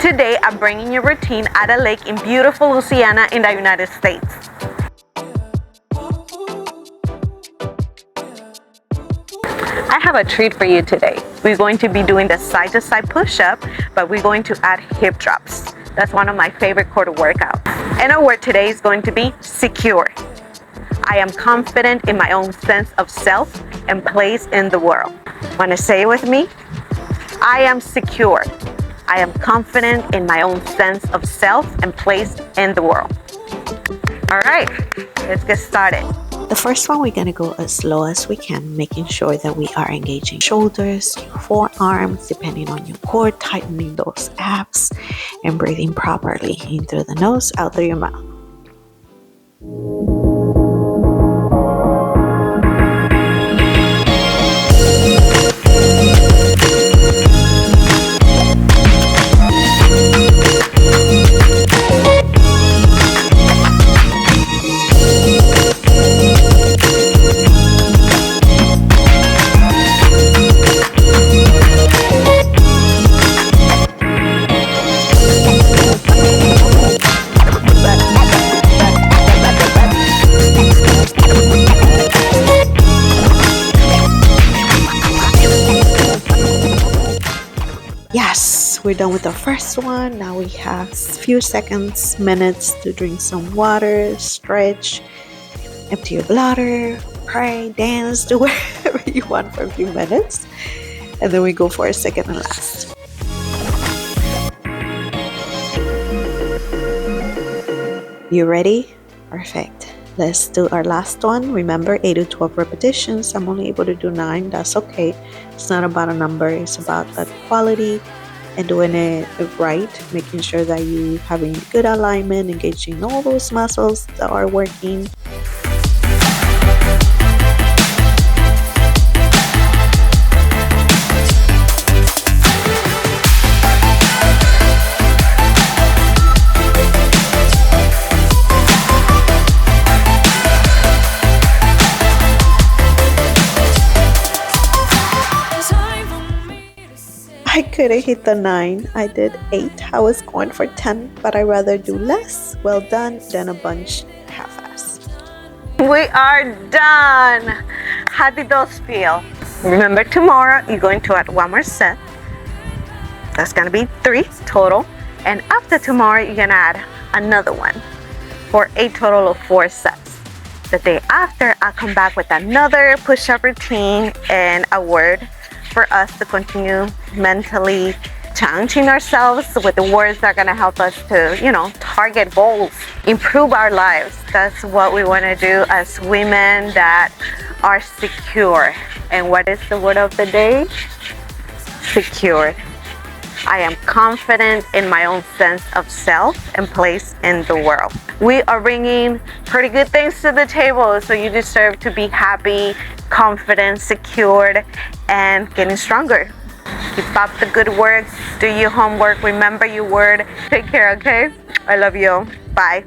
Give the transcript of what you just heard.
Today, I'm bringing you a routine at a lake in beautiful Louisiana in the United States. I have a treat for you today. We're going to be doing the side-to-side push-up, but we're going to add hip drops. That's one of my favorite core workouts. And our word today is going to be secure. I am confident in my own sense of self and place in the world. Want to say it with me? I am secure. I am confident in my own sense of self and place in the world. All right, let's get started. The first one, we're going to go as slow as we can, making sure that we are engaging shoulders, your forearms, depending on your core, tightening those abs, and breathing properly in through the nose, out through your mouth. Yes, we're done with the first one. Now we have a few seconds, minutes to drink some water, stretch, empty your bladder, pray, dance, do whatever you want for a few minutes. And then we go for a second and last. You ready? Perfect. Let's do our last one. Remember, 8 to 12 repetitions. I'm only able to do 9. That's okay. It's not about a number. It's about that quality and doing it right, making sure that you having good alignment, engaging all those muscles that are working. I couldn't hit the 9. I did 8. I was going for 10, but I'd rather do less well done than a bunch half-assed. We are done. How did those feel? Remember, tomorrow you're going to add one more set. That's going to be 3 total. And after tomorrow, you're going to add another one for a total of 4 sets. The day after, I'll come back with another push-up routine and a word for us to continue mentally challenging ourselves with the words that are going to help us to, target goals, improve our lives. That's what we want to do as women that are secure. And what is the word of the day? Secure. I am confident in my own sense of self and place in the world. We are bringing pretty good things to the table, so you deserve to be happy, confident, secured, and getting stronger. Keep up the good work. Do your homework. Remember your word. Take care, okay? I love you. Bye.